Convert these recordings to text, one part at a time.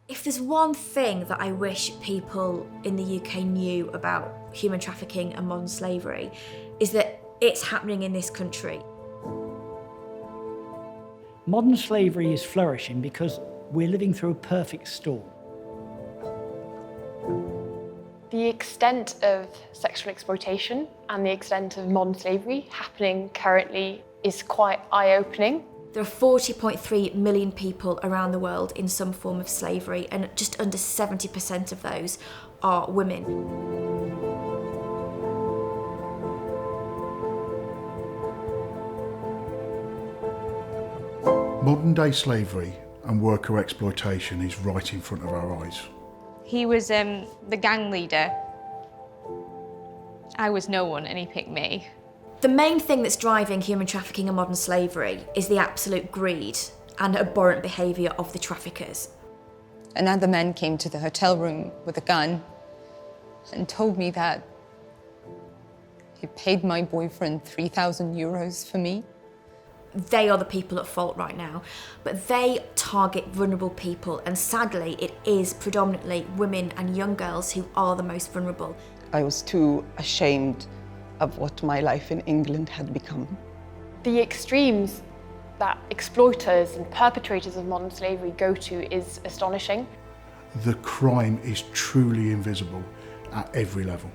If there's one thing that I wish people in the UK knew about human trafficking and modern slavery, is that it's happening in this country. Modern slavery is flourishing because we're living through a perfect storm. The extent of sexual exploitation and the extent of modern slavery happening currently is quite eye-opening. There are 40.3 million people around the world in some form of slavery, and just under 70% of those are women. Modern-day slavery and worker exploitation is right in front of our eyes. He was the gang leader. I was no one and he picked me. The main thing that's driving human trafficking and modern slavery is the absolute greed and abhorrent behaviour of the traffickers. Another man came to the hotel room with a gun and told me that he paid my boyfriend 3,000 euros for me. They are the people at fault right now, but they target vulnerable people, and sadly it is predominantly women and young girls who are the most vulnerable. I was too ashamed of what my life in England had become. The extremes that exploiters and perpetrators of modern slavery go to is astonishing. The crime is truly invisible at every level.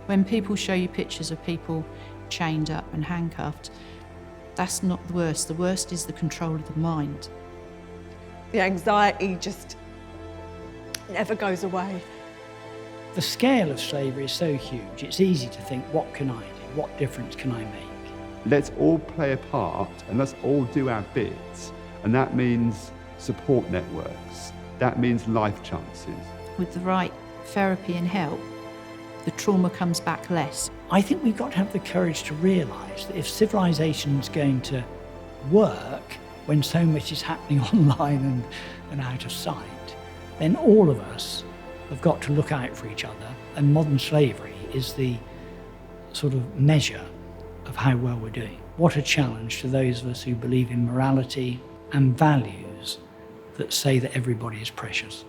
When people show you pictures of people chained up and handcuffed, that's not the worst. The worst is the control of the mind. The anxiety just never goes away. The scale of slavery is so huge, it's easy to think, what can I do? What difference can I make? Let's all play a part and let's all do our bits. And that means support networks. That means life chances. With the right therapy and help, the trauma comes back less. I think we've got to have the courage to realise that if civilisation's going to work when so much is happening online and out of sight, then all of us have got to look out for each other, and modern slavery is the sort of measure of how well we're doing. What a challenge to those of us who believe in morality and values that say that everybody is precious.